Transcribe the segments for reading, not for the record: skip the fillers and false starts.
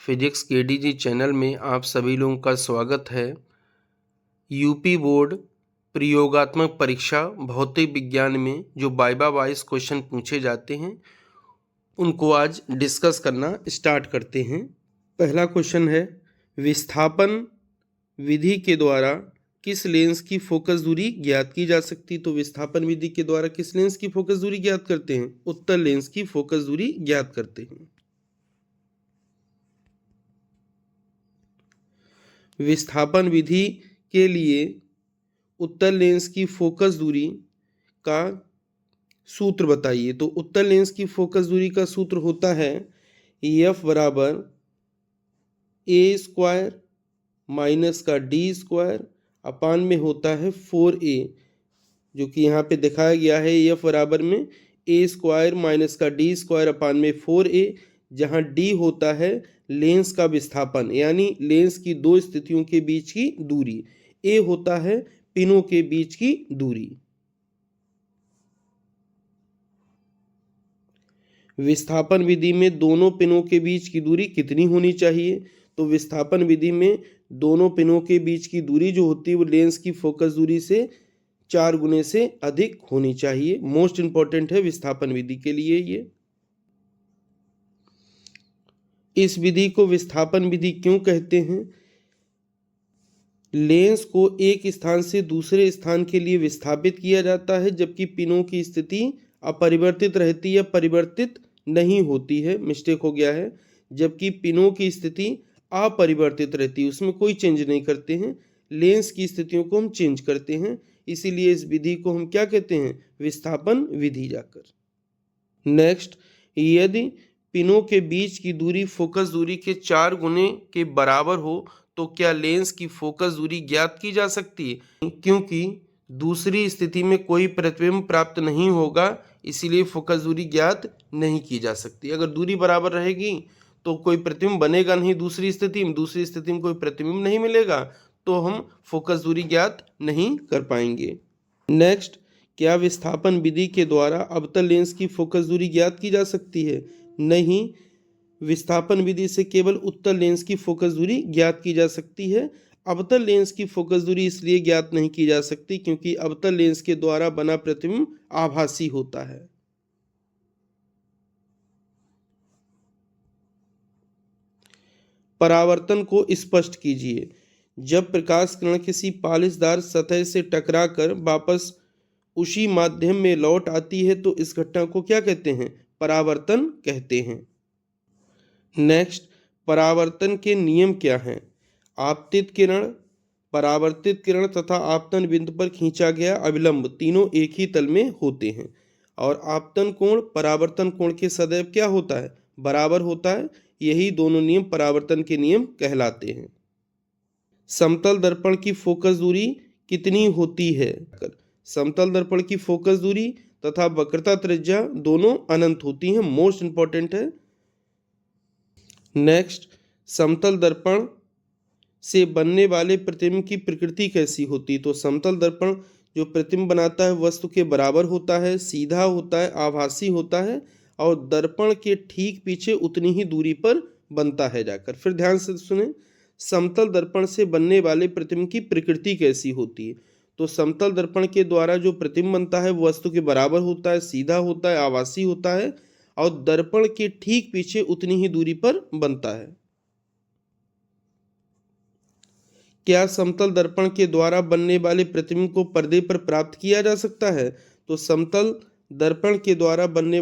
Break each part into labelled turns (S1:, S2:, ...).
S1: Physics केडीजी channel में आप सभी लोगों का स्वागत है। यूपी बोर्ड प्रयोगात्मक परीक्षा भौतिक विज्ञान में जो वाइवा वाइज क्वेश्चन पूछे जाते हैं उनको आज डिस्कस करना स्टार्ट करते हैं। पहला क्वेश्चन है, विस्थापन विधि के द्वारा किस लेंस की फोकस दूरी ज्ञात की जा सकती। तो विस्थापन विधि के द्वारा किस लेंस की फोकस दूरी ज्ञात करते हैं? उत्तल लेंस की फोकस दूरी ज्ञात करते हैं। विस्थापन विधि के लिए उत्तल लेंस की फोकस दूरी का सूत्र बताइए। तो उत्तल लेंस की फोकस दूरी का सूत्र होता है F बराबर a स्क्वायर माइनस का d स्क्वायर अपान में होता है 4a, जो कि यहाँ पे दिखाया गया है। F बराबर में a स्क्वायर माइनस का d स्क्वायर अपान में 4a, जहाँ d होता है लेंस का विस्थापन यानी लेंस की दो स्थितियों के बीच की दूरी, a होता है पिनों के बीच की दूरी। विस्थापन विधि में दोनों पिनों के बीच की दूरी कितनी होनी चाहिए? तो विस्थापन विधि में दोनों पिनों के बीच की दूरी जो होती है वो लेंस की फोकस दूरी से 4 गुने से अधिक होनी चाहिए। मोस्ट इंपॉर्टेंट है विस्थापन विधि के लिए ये। इस विधि को विस्थापन विधि क्यों कहते हैं? लेंस को एक स्थान से दूसरे स्थान के लिए विस्थापित किया जाता है जबकि पिनों की स्थिति अपरिवर्तित रहती है, परिवर्तित नहीं होती है। मिस्टेक हो गया है। जबकि पिनों की स्थिति अपरिवर्तित रहती है, उसमें कोई चेंज नहीं करते हैं। लेंस की स्थितियों को हम चेंज करते हैं, इसीलिए इस विधि को हम क्या कहते हैं? विस्थापन विधि। जाकर नेक्स्ट, यदि पिनों के बीच की दूरी फोकस दूरी के 4 गुने के बराबर हो तो क्या लेंस की फोकस दूरी ज्ञात की जा सकती है? क्योंकि दूसरी स्थिति में कोई प्रतिबिंब प्राप्त नहीं होगा, इसीलिए फोकस दूरी ज्ञात नहीं की जा सकती। अगर दूरी बराबर रहेगी तो कोई प्रतिबिंब बनेगा नहीं, दूसरी स्थिति में कोई प्रतिबिंब नहीं मिलेगा, तो हम फोकस दूरी ज्ञात नहीं कर पाएंगे। नेक्स्ट, क्या विस्थापन विधि के द्वारा अवतल लेंस की फोकस दूरी ज्ञात की जा सकती है? नहीं, विस्थापन विधि से केवल उत्तल लेंस की फोकस दूरी ज्ञात की जा सकती है। अवतल लेंस की फोकस दूरी इसलिए ज्ञात नहीं की जा सकती क्योंकि अवतल लेंस के द्वारा बना प्रतिबिंब आभासी होता है। परावर्तन को स्पष्ट कीजिए। जब प्रकाश किरण किसी पालिशदार सतह से टकराकर वापस उसी माध्यम में लौट आती है तो इस घटना को क्या कहते हैं? परावर्तन कहते हैं। नेक्स्ट, परावर्तन के नियम क्या हैं? आपतित किरण, परावर्तित किरण तथा आपतन बिंदु पर खींचा गया अभिलंब तीनों एक ही तल में होते हैं और आपतन कोण परावर्तन कोण के सदैव क्या होता है? बराबर होता है। यही दोनों नियम परावर्तन के नियम कहलाते हैं। समतल दर्पण की फोकस दूरी कितनी होती है? समतल दर्पण की फोकस दूरी तथा वक्रता त्रिज्या दोनों अनंत होती हैं। मोस्ट इंपॉर्टेंट है। नेक्स्ट, समतल दर्पण से बनने वाले प्रतिबिंब की प्रकृति कैसी होती? तो समतल दर्पण जो प्रतिबिंब बनाता है वस्तु के बराबर होता है, सीधा होता है, आभासी होता है और दर्पण के ठीक पीछे उतनी ही दूरी पर बनता है। जाकर फिर ध्यान से सुने, समतल दर्पण से बनने वाले प्रतिबिंब की प्रकृति कैसी होती है? तो समतल दर्पण के द्वारा जो प्रतिबिंब बनता है वो वस्तु के बराबर होता है, सीधा होता है, आभासी होता है और दर्पण के ठीक पीछे उतनी ही दूरी पर बनता है। क्या समतल दर्पण के द्वारा बनने वाले प्रतिबिंब को पर्दे पर प्राप्त किया जा सकता है? तो समतल दर्पण के द्वारा बनने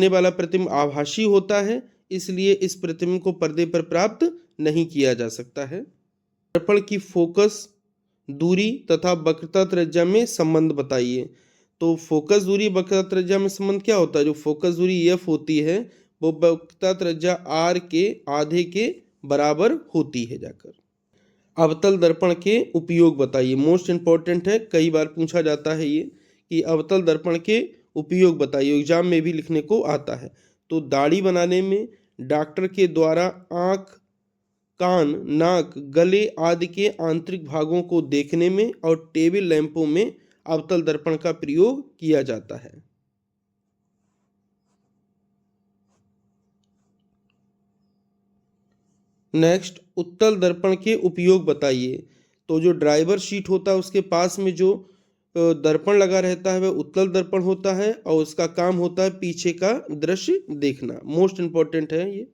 S1: वाला प्रतिबिंब आभासी होता है, इसलिए इस प्रतिबिंब को पर्दे पर प्राप्त नहीं किया जा सकता है। दर्पण की फोकस दूरी तथा वक्रता त्रिज्या में संबंध बताइए। तो फोकस दूरी वक्रता त्रिज्या में संबंध क्या होता है? जो फोकस दूरी F होती है वो वक्रता त्रिज्या R के आधे के बराबर होती है। जाकर अवतल दर्पण के उपयोग बताइए। मोस्ट इंपॉर्टेंट है, कई बार पूछा जाता है ये कि अवतल दर्पण के उपयोग बताइए, एग्जाम में भी लिखने को आता है। तो दाढ़ी बनाने में, डॉक्टर के द्वारा आँख, कान, नाक, गले आदि के आंतरिक भागों को देखने में और टेबल लैंपों में अवतल दर्पण का प्रयोग किया जाता है। नेक्स्ट, उत्तल दर्पण के उपयोग बताइए। तो जो ड्राइवर सीट होता है उसके पास में जो दर्पण लगा रहता है वह उत्तल दर्पण होता है और उसका काम होता है पीछे का दृश्य देखना। मोस्ट इंपॉर्टेंट है ये।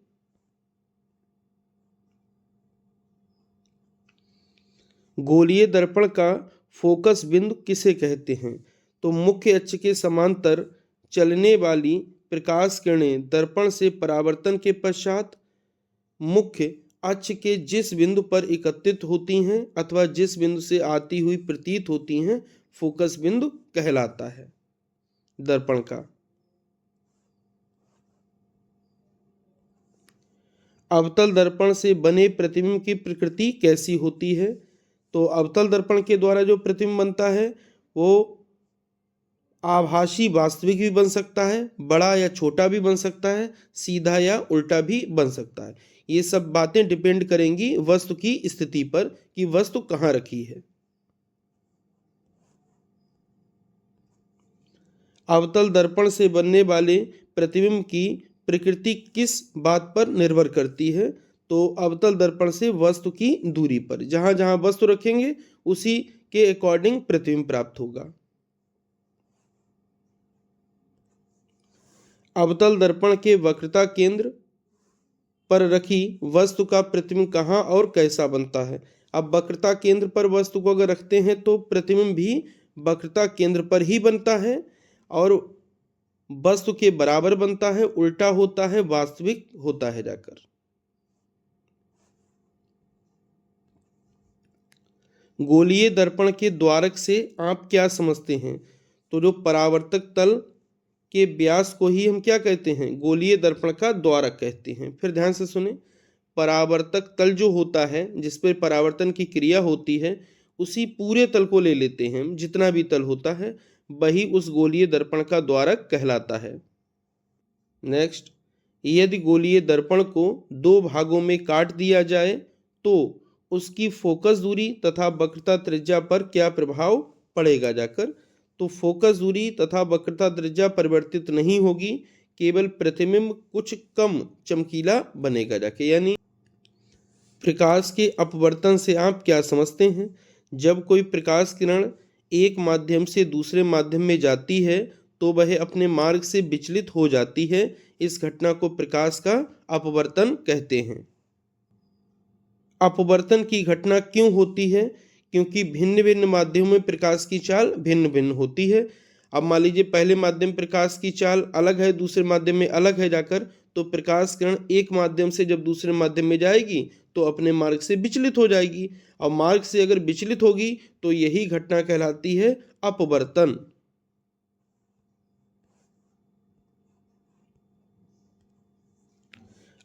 S1: गोलीय दर्पण का फोकस बिंदु किसे कहते हैं? तो मुख्य अक्ष के समांतर चलने वाली प्रकाश किरणें दर्पण से परावर्तन के पश्चात मुख्य अक्ष के जिस बिंदु पर एकत्रित होती हैं अथवा जिस बिंदु से आती हुई प्रतीत होती हैं, फोकस बिंदु कहलाता है दर्पण का। अवतल दर्पण से बने प्रतिबिंब की प्रकृति कैसी होती है? तो अवतल दर्पण के द्वारा जो प्रतिबिंब बनता है वो आभासी वास्तविक भी बन सकता है, बड़ा या छोटा भी बन सकता है, सीधा या उल्टा भी बन सकता है। ये सब बातें डिपेंड करेंगी वस्तु की स्थिति पर कि वस्तु कहाँ रखी है। अवतल दर्पण से बनने वाले प्रतिबिंब की प्रकृति किस बात पर निर्भर करती है? तो अवतल दर्पण से वस्तु की दूरी पर, जहां जहां वस्तु रखेंगे उसी के अकॉर्डिंग प्रतिबिंब प्राप्त होगा। अवतल दर्पण के वक्रता केंद्र पर रखी वस्तु का प्रतिबिंब कहाँ और कैसा बनता है? अब वक्रता केंद्र पर वस्तु को अगर रखते हैं तो प्रतिबिंब भी वक्रता केंद्र पर ही बनता है और वस्तु के बराबर बनता है, उल्टा होता है, वास्तविक होता है जाकर। गोलीय दर्पण के द्वारक से आप क्या समझते हैं? तो जो परावर्तक तल के व्यास को ही हम क्या कहते हैं? गोलीय दर्पण का द्वारक कहते हैं। फिर ध्यान से सुने, परावर्तक तल जो होता है जिस पर परावर्तन की क्रिया होती है उसी पूरे तल को ले लेते हैं, जितना भी तल होता है वही उस गोलीय दर्पण का द्वारक कहलाता है। नेक्स्ट, यदि गोलीय दर्पण को दो भागों में काट दिया जाए तो उसकी फोकस दूरी तथा वक्रता त्रिज्या पर क्या प्रभाव पड़ेगा जाकर? तो फोकस दूरी तथा वक्रता त्रिज्या परिवर्तित नहीं होगी, केवल प्रतिबिंब कुछ कम चमकीला बनेगा जाके। यानी प्रकाश के अपवर्तन से आप क्या समझते हैं? जब कोई प्रकाश किरण एक माध्यम से दूसरे माध्यम में जाती है तो वह अपने मार्ग से विचलित हो जाती है। इस घटना को प्रकाश का अपवर्तन कहते हैं। अपवर्तन की घटना क्यों होती है? क्योंकि भिन्न भिन्न माध्यमों में प्रकाश की चाल भिन्न भिन्न होती है। अब मान लीजिए पहले माध्यम प्रकाश की चाल अलग है, दूसरे माध्यम में अलग है जाकर, तो प्रकाश किरण एक माध्यम से जब दूसरे माध्यम में जाएगी तो अपने मार्ग से विचलित हो जाएगी और मार्ग से अगर विचलित होगी तो यही घटना कहलाती है अपवर्तन।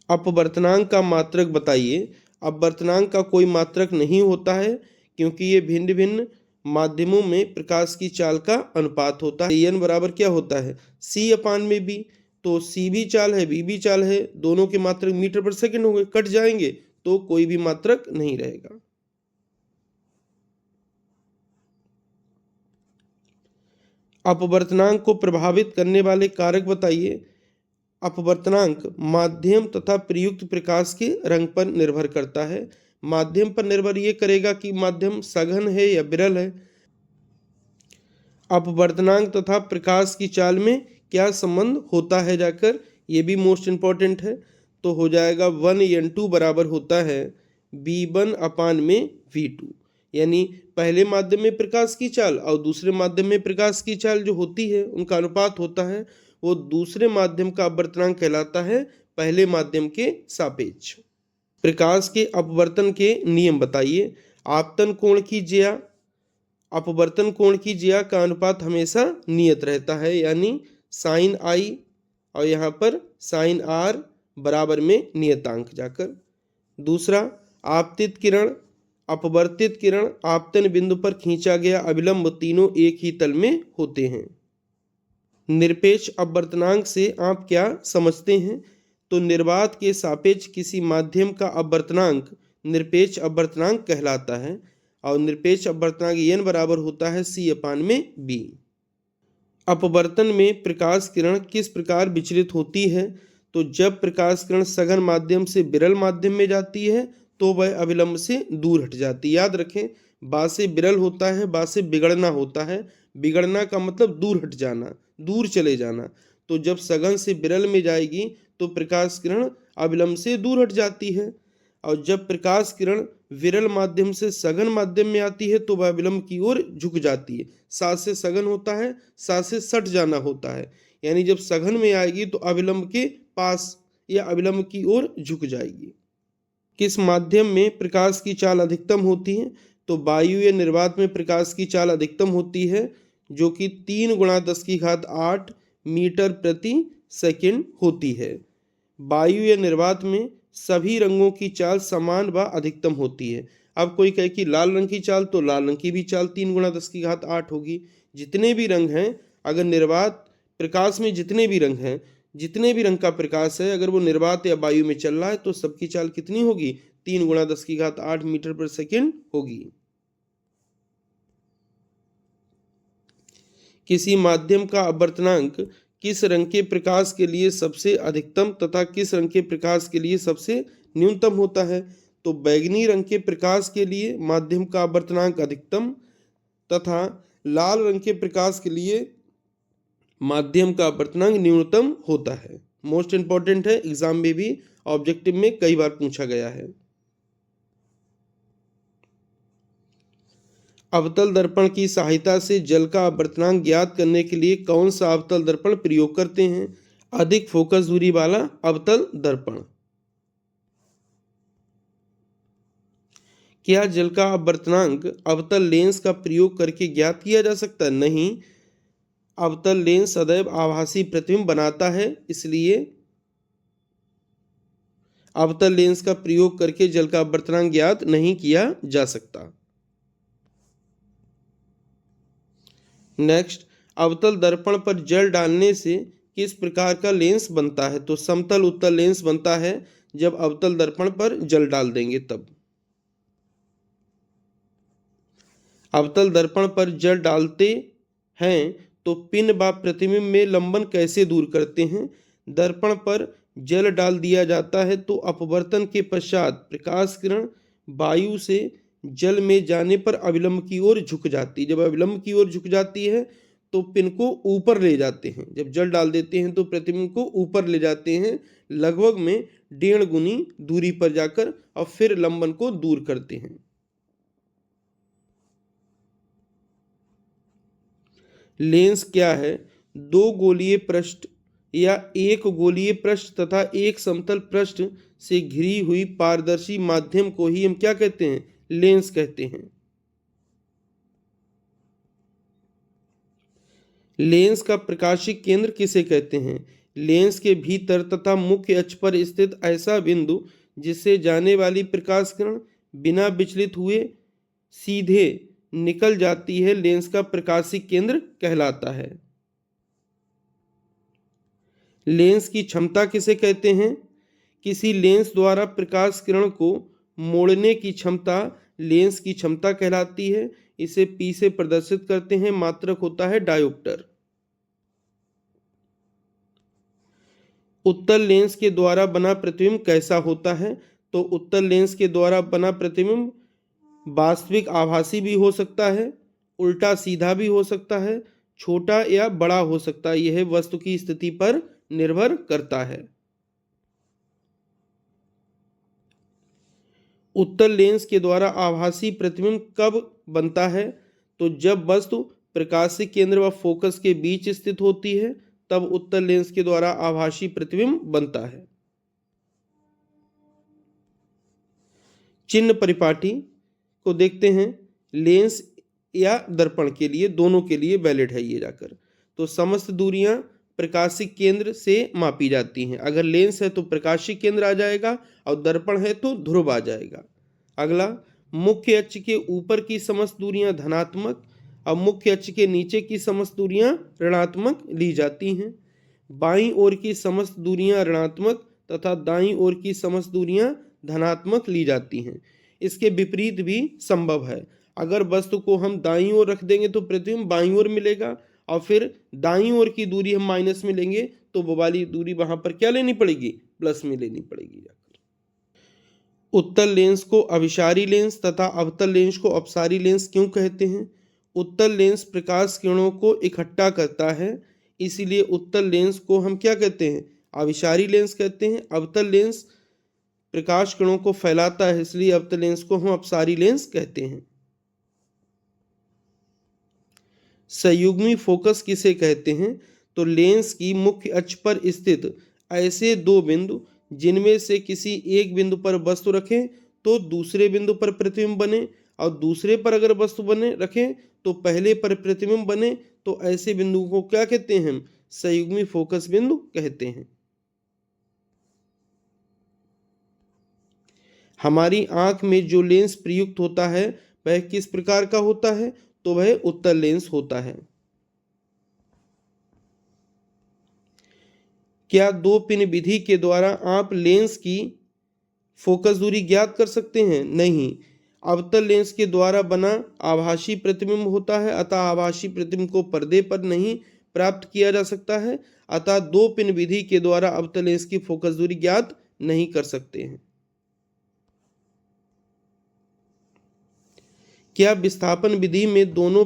S1: अपवर्तनांक का मात्रक बताइए। अपवर्तनांक का कोई मात्रक नहीं होता है क्योंकि ये भिन्न भिन्न माध्यमों में प्रकाश की चाल का अनुपात होता है। एन बराबर क्या होता है? सी अपान में बी। तो सी भी चाल है, बी भी चाल है, दोनों के मात्रक मीटर पर सेकंड होंगे, कट जाएंगे तो कोई भी मात्रक नहीं रहेगा। अपवर्तनांक को प्रभावित करने वाले कारक बताइए। अपवर्तनांक माध्यम तथा प्रयुक्त प्रकाश के रंग पर निर्भर करता है। माध्यम पर निर्भर ये करेगा कि माध्यम सघन है या विरल है। अपवर्तनांक तथा प्रकाश की चाल में क्या संबंध होता है जाकर, ये भी मोस्ट इंपॉर्टेंट है। तो हो जाएगा 1n2 बराबर होता है v1 अपान में v2। यानी पहले माध्यम में प्रकाश की चाल और दूसरे माध्यम में प्रकाश की चाल जो होती है उनका अनुपात होता है, वो दूसरे माध्यम का अपवर्तनांक कहलाता है पहले माध्यम के सापेक्ष। प्रकाश के अपवर्तन के नियम बताइए। आपतन कोण की ज्या अपवर्तन कोण की ज्या का अनुपात हमेशा नियत रहता है, यानी साइन आई और यहाँ पर साइन आर बराबर में नियतांक जाकर। दूसरा, आपतित किरण, अपवर्तित किरण, आपतन बिंदु पर खींचा गया अभिलंब तीनों एक ही तल में होते हैं। निरपेक्ष अपवर्तनांक से आप क्या समझते हैं? तो निर्वात के सापेक्ष किसी माध्यम का अपवर्तनांक निरपेक्ष अपवर्तनांक कहलाता है और निरपेक्ष अपवर्तनांक n बराबर होता है c अपान में b। अपवर्तन में प्रकाश किरण किस प्रकार विचलित होती है? तो जब प्रकाश किरण सघन माध्यम से विरल माध्यम में जाती है तो वह अविलंब से दूर हट जाती है। याद रखें, बा से विरल होता है, बा से बिगड़ना होता है। बिगड़ना का मतलब दूर हट जाना, दूर चले जाना। तो जब सघन से विरल में जाएगी तो प्रकाश किरण अविलंब से दूर हट जाती है, और जब प्रकाश किरण विरल माध्यम से सघन माध्यम में आती है तो वह अविलंब की ओर झुक जाती है। सा से सघन होता है, सा से सट जाना होता है, यानी जब सघन में आएगी तो अविलंब के पास या अविलंब की ओर झुक जाएगी। किस माध्यम में प्रकाश की चाल अधिकतम होती है? तो वायु या निर्वात में प्रकाश की चाल अधिकतम होती है, जो कि 3 × 10⁸ मीटर प्रति सेकंड होती है। वायु या निर्वात में सभी रंगों की चाल समान व अधिकतम होती है। अब कोई कहे कि लाल रंग की चाल, तो लाल रंग की भी चाल 3 × 10⁸ होगी। जितने भी रंग हैं, अगर निर्वात प्रकाश में जितने भी रंग हैं, जितने भी रंग का प्रकाश है, अगर वो निर्वात या वायु में चल रहा है तो सबकी चाल कितनी होगी? 3 × 10⁸ मीटर पर सेकंड होगी। किसी माध्यम का अपवर्तनांक किस रंग के प्रकाश के लिए सबसे अधिकतम तथा किस रंग के प्रकाश के लिए सबसे न्यूनतम होता है? तो बैगनी रंग के प्रकाश के लिए माध्यम का अपवर्तनांक अधिकतम तथा लाल रंग के प्रकाश के लिए माध्यम का अपवर्तनांक न्यूनतम होता है। मोस्ट इंपॉर्टेंट है, एग्जाम में भी ऑब्जेक्टिव में कई बार पूछा गया है। अवतल दर्पण की सहायता से जल का अपवर्तनांक ज्ञात करने के लिए कौन सा अवतल दर्पण प्रयोग करते हैं? अधिक फोकस दूरी वाला अवतल दर्पण। क्या जल का अपवर्तनांक अवतल लेंस का प्रयोग करके ज्ञात किया जा सकता है? नहीं, अवतल लेंस सदैव आभासी प्रतिबिंब बनाता है, इसलिए अवतल लेंस का प्रयोग करके जल का अपवर्तनांक ज्ञात नहीं किया जा सकता। नेक्स्ट, अवतल दर्पण पर जल डालने से किस प्रकार का लेंस बनता है? तो समतल उत्तल लेंस बनता है जब अवतल दर्पण पर जल डाल देंगे तब। अवतल दर्पण पर जल डालते हैं तो पिन व प्रतिबिंब में लंबन कैसे दूर करते हैं? दर्पण पर जल डाल दिया जाता है तो अपवर्तन के पश्चात प्रकाश किरण वायु से जल में जाने पर अविलंब की ओर झुक जाती है। जब अविलंब की ओर झुक जाती है तो पिन को ऊपर ले जाते हैं। जब जल डाल देते हैं तो प्रतिबिंब को ऊपर ले जाते हैं, लगभग में 1.5 गुनी दूरी पर जाकर, और फिर लंबन को दूर करते हैं। लेंस क्या है? 2 गोलीय पृष्ठ या एक गोलीय पृष्ठ तथा एक समतल पृष्ठ से घिरी हुई पारदर्शी माध्यम को ही हम क्या कहते हैं? लेंस कहते हैं। लेंस का प्रकाशिक केंद्र किसे कहते हैं? लेंस के भीतर तथा मुख्य अक्ष पर स्थित ऐसा बिंदु जिससे जाने वाली प्रकाश किरण बिना विचलित हुए सीधे निकल जाती है, लेंस का प्रकाशिक केंद्र कहलाता है। लेंस की क्षमता किसे कहते हैं? किसी लेंस द्वारा प्रकाश किरण को मोड़ने की क्षमता लेंस की क्षमता कहलाती है। इसे पी से प्रदर्शित करते हैं, मात्रक होता है डायोप्टर। उत्तल लेंस के द्वारा बना प्रतिबिंब कैसा होता है? तो उत्तल लेंस के द्वारा बना प्रतिबिंब वास्तविक आभासी भी हो सकता है, उल्टा सीधा भी हो सकता है, छोटा या बड़ा हो सकता है। यह वस्तु की स्थिति पर निर्भर करता है। उत्तल लेंस के द्वारा आभासी प्रतिबिंब कब बनता है? तो जब वस्तु प्रकाशिक केंद्र व फोकस के बीच स्थित होती है, तब उत्तल लेंस के द्वारा आभासी प्रतिबिंब बनता है। चिन्ह परिपाटी को देखते हैं। लेंस या दर्पण के लिए, दोनों के लिए वैलिड है ये जाकर। तो समस्त दूरियां प्रकाशिक केंद्र से मापी जाती हैं। अगर लेंस है तो प्रकाशिक केंद्र आ जाएगा और दर्पण है तो ध्रुव आ जाएगा। अगला, मुख्य अक्ष के ऊपर की समस्त दूरियां धनात्मक और मुख्य अक्ष के नीचे की समस्त दूरियां ऋणात्मक ली जाती हैं। बाईं ओर की समस्त दूरियां ऋणात्मक तथा दाईं ओर की समस्त दूरियां धनात्मक ली जाती हैं। इसके विपरीत भी संभव है। अगर वस्तु को हम दाईं ओर रख देंगे तो प्रतिबिंब बाईं ओर मिलेगा, और फिर दाईं ओर की दूरी हम माइनस में लेंगे तो वो वाली दूरी वहां पर क्या लेनी पड़ेगी, प्लस में लेनी पड़ेगी। उत्तल लेंस को अभिसारी लेंस तथा अवतल लेंस को अपसारी लेंस क्यों कहते हैं? उत्तल लेंस प्रकाश किरणों को इकट्ठा करता है, इसीलिए उत्तल लेंस को हम क्या कहते हैं, अभिसारी लेंस कहते हैं। अवतल लेंस प्रकाश किरणों को फैलाता है, इसलिए अवतल लेंस को हम अपसारी लेंस कहते हैं। संयुग्मी फोकस किसे कहते हैं? तो लेंस की मुख्य अक्ष पर स्थित ऐसे दो बिंदु जिनमें से किसी एक बिंदु पर वस्तु रखें तो दूसरे बिंदु पर प्रतिबिंब बने, और दूसरे पर अगर वस्तु बने रखें तो पहले पर प्रतिबिंब बने, तो ऐसे बिंदु को क्या कहते हैं हम? संयुग्मी फोकस बिंदु कहते हैं। हमारी आंख में जो लेंस प्रयुक्त होता है वह किस प्रकार का होता है? तो वह उत्तल लेंस होता है। क्या दो पिन विधि के द्वारा आप लेंस की फोकस दूरी ज्ञात कर सकते हैं? नहीं। अवतल लेंस के द्वारा बना आभासी प्रतिबिंब होता है, अतः आभासी प्रतिबिंब को पर्दे पर नहीं प्राप्त किया जा सकता है, अतः दो पिन विधि के द्वारा अवतल लेंस की फोकस दूरी ज्ञात नहीं कर सकते हैं। क्या विस्थापन विधि में दोनों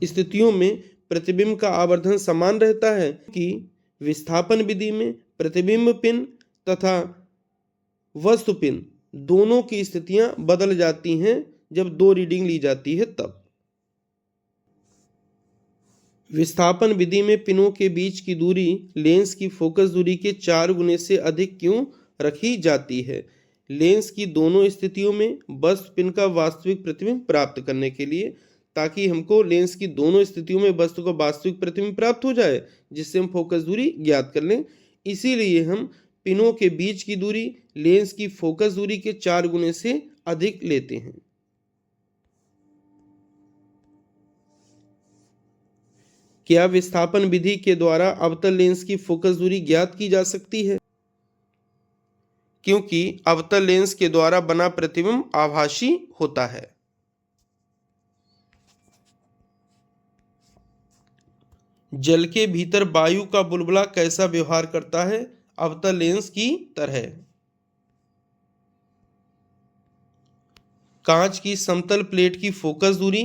S1: स्थितियों में प्रतिबिंब का आवर्धन समान रहता है? कि विस्थापन विधि में प्रतिबिंब पिन तथा वस्तु पिन दोनों की स्थितियां बदल जाती हैं जब दो रीडिंग ली जाती है तब। विस्थापन विधि में पिनों के बीच की दूरी लेंस की फोकस दूरी के 4 गुने से अधिक क्यों रखी जाती है? लेंस की दोनों स्थितियों में वस्तु पिन का वास्तविक प्रतिबिंब प्राप्त करने के लिए, ताकि हमको लेंस की दोनों स्थितियों में वस्तु का वास्तविक प्रतिबिंब प्राप्त हो जाए, जिससे हम फोकस दूरी ज्ञात कर लें। इसीलिए हम पिनों के बीच की दूरी लेंस की फोकस दूरी के 4 गुने से अधिक लेते हैं। क्या विस्थापन विधि के द्वारा अवतल लेंस की फोकस दूरी ज्ञात की जा सकती है? क्योंकि अवतल लेंस के द्वारा बना प्रतिबिंब आभासी होता है। जल के भीतर वायु का बुलबुला कैसा व्यवहार करता है? अवतल लेंस की तरह। कांच की समतल प्लेट की फोकस दूरी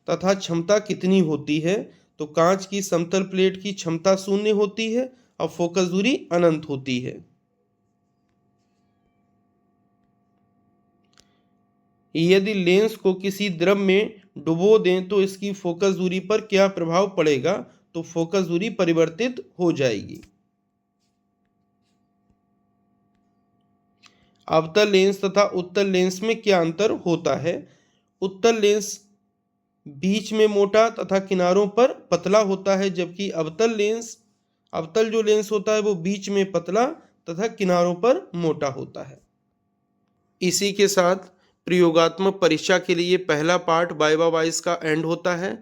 S1: तथा क्षमता कितनी होती है? तो कांच की समतल प्लेट की क्षमता 0 होती है और फोकस दूरी अनंत होती है। यदि लेंस को किसी द्रव में डुबो दें तो इसकी फोकस दूरी पर क्या प्रभाव पड़ेगा? तो फोकस दूरी परिवर्तित हो जाएगी। अवतल लेंस तथा उत्तल लेंस में क्या अंतर होता है? उत्तल लेंस बीच में मोटा तथा किनारों पर पतला होता है, जबकि अवतल जो लेंस होता है वो बीच में पतला तथा किनारों पर मोटा होता है। इसी के साथ प्रयोगात्मक परीक्षा के लिए पहला पार्ट वाइवा वाइज का एंड होता है।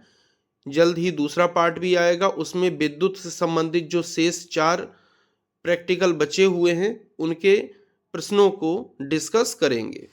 S1: जल्द ही दूसरा पार्ट भी आएगा, उसमें विद्युत से संबंधित जो शेष 4 प्रैक्टिकल बचे हुए हैं उनके प्रश्नों को डिस्कस करेंगे।